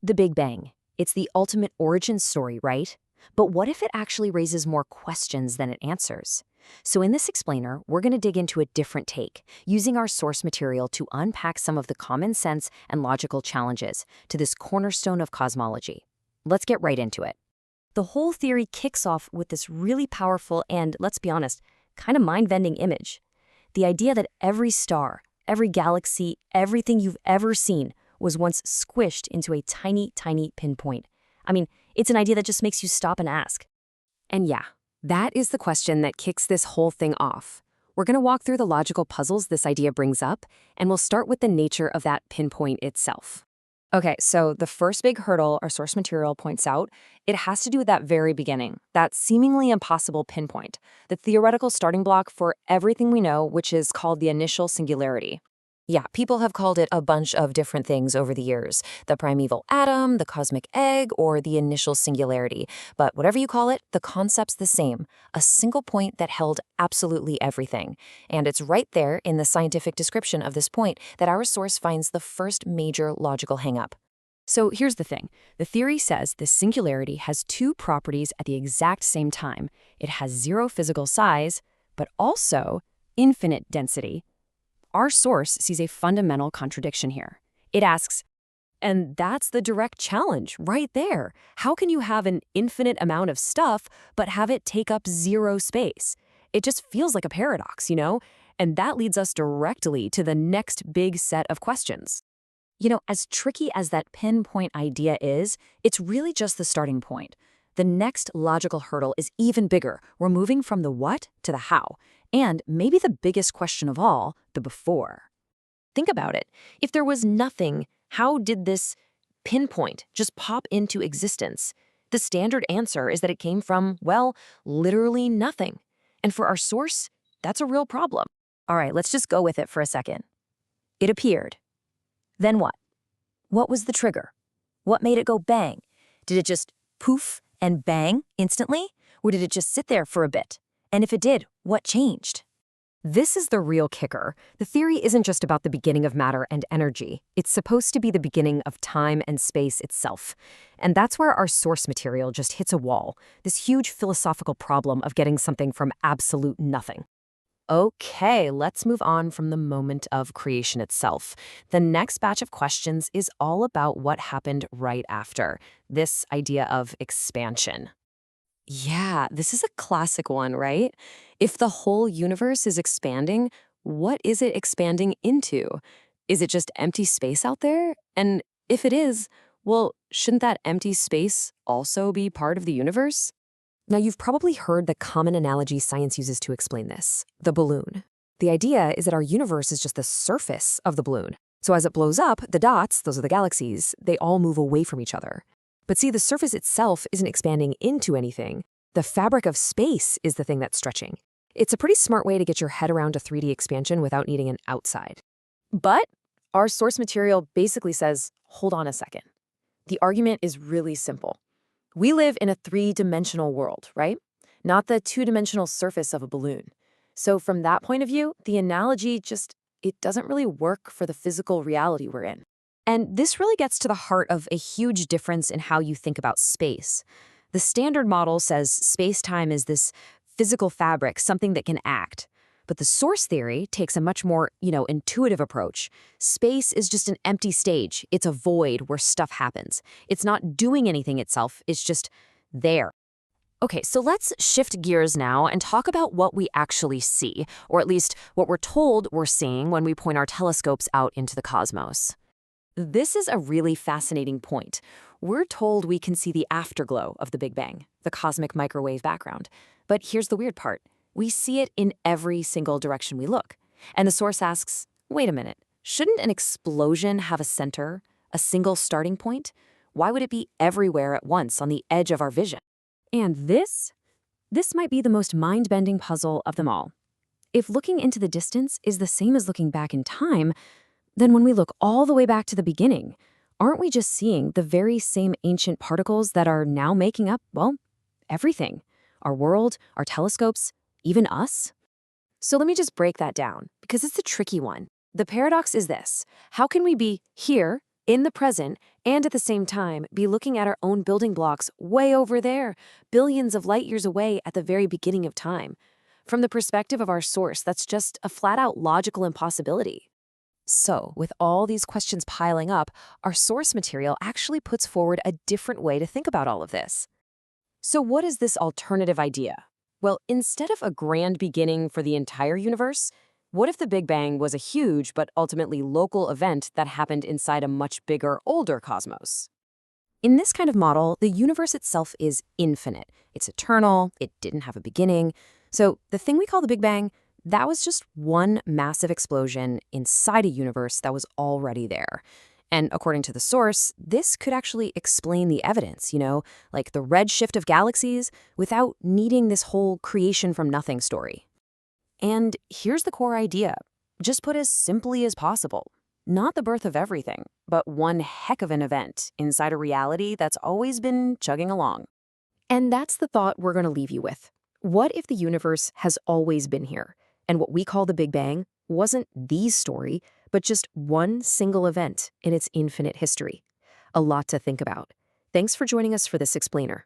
The Big Bang. It's the ultimate origin story, right? But what if it actually raises more questions than it answers? So in this explainer, we're going to dig into a different take, using our source material to unpack some of the common sense and logical challenges to this cornerstone of cosmology. Let's get right into it. The whole theory kicks off with this really powerful and, let's be honest, kind of mind-bending image. The idea that every star, every galaxy, everything you've ever seen was once squished into a tiny, tiny pinpoint. I mean, it's an idea that just makes you stop and ask. And yeah, that is the question that kicks this whole thing off. We're going to walk through the logical puzzles this idea brings up, and we'll start with the nature of that pinpoint itself. Okay, so the first big hurdle our source material points out, it has to do with that very beginning, that seemingly impossible pinpoint, the theoretical starting block for everything we know, which is called the initial singularity. Yeah, people have called it a bunch of different things over the years, the primeval atom, the cosmic egg, or the initial singularity. But whatever you call it, the concept's the same, a single point that held absolutely everything. And it's right there in the scientific description of this point that our source finds the first major logical hang-up. So here's the thing. The theory says this singularity has two properties at the exact same time. It has zero physical size, but also infinite density. Our source sees a fundamental contradiction here. It asks, and that's the direct challenge right there. How can you have an infinite amount of stuff but have it take up zero space? It just feels like a paradox, you know? And that leads us directly to the next big set of questions. You know, as tricky as that pinpoint idea is, it's really just the starting point. The next logical hurdle is even bigger. We're moving from the what to the how. And maybe the biggest question of all, the before. Think about it. If there was nothing, how did this pinpoint just pop into existence? The standard answer is that it came from, well, literally nothing. And for our source, that's a real problem. All right, let's just go with it for a second. It appeared. Then what? What was the trigger? What made it go bang? Did it just poof and bang instantly? Or did it just sit there for a bit? And if it did, what changed? This is the real kicker. The theory isn't just about the beginning of matter and energy. It's supposed to be the beginning of time and space itself. And that's where our source material just hits a wall, this huge philosophical problem of getting something from absolute nothing. Okay, let's move on from the moment of creation itself. The next batch of questions is all about what happened right after, this idea of expansion. Yeah, this is a classic one, right? If the whole universe is expanding, what is it expanding into? Is it just empty space out there? And if it is, well, shouldn't that empty space also be part of the universe? Now, you've probably heard the common analogy science uses to explain this, the balloon. The idea is that our universe is just the surface of the balloon. So as it blows up, the dots, those are the galaxies, they all move away from each other. But see, the surface itself isn't expanding into anything. The fabric of space is the thing that's stretching. It's a pretty smart way to get your head around a 3D expansion without needing an outside. But our source material basically says, hold on a second. The argument is really simple. We live in a three-dimensional world, right? Not the two-dimensional surface of a balloon. So from that point of view, the analogy it doesn't really work for the physical reality we're in. And this really gets to the heart of a huge difference in how you think about space. The standard model says space-time is this physical fabric, something that can act. But the source theory takes a much more, intuitive approach. Space is just an empty stage. It's a void where stuff happens. It's not doing anything itself. It's just there. Okay, so let's shift gears now and talk about what we actually see, or at least what we're told we're seeing when we point our telescopes out into the cosmos. This is a really fascinating point. We're told we can see the afterglow of the Big Bang, the cosmic microwave background. But here's the weird part. We see it in every single direction we look. And the source asks, wait a minute, shouldn't an explosion have a center, a single starting point? Why would it be everywhere at once on the edge of our vision? And this might be the most mind-bending puzzle of them all. If looking into the distance is the same as looking back in time, then when we look all the way back to the beginning, aren't we just seeing the very same ancient particles that are now making up, well, everything? Our world, our telescopes, even us? So let me just break that down, because it's a tricky one. The paradox is this. How can we be here, in the present and at the same time be looking at our own building blocks way over there, billions of light years away at the very beginning of time. From the perspective of our source, that's just a flat-out logical impossibility. So, with all these questions piling up, our source material actually puts forward a different way to think about all of this. So what is this alternative idea? Well, instead of a grand beginning for the entire universe, what if the Big Bang was a huge but ultimately local event that happened inside a much bigger, older cosmos? In this kind of model, the universe itself is infinite. It's eternal, it didn't have a beginning. So the thing we call the Big Bang, that was just one massive explosion inside a universe that was already there. And according to the source, this could actually explain the evidence, like the redshift of galaxies, without needing this whole creation from nothing story. And here's the core idea, just put as simply as possible. Not the birth of everything, but one heck of an event inside a reality that's always been chugging along. And that's the thought we're going to leave you with. What if the universe has always been here, and what we call the Big Bang wasn't the story, but just one single event in its infinite history? A lot to think about. Thanks for joining us for this explainer.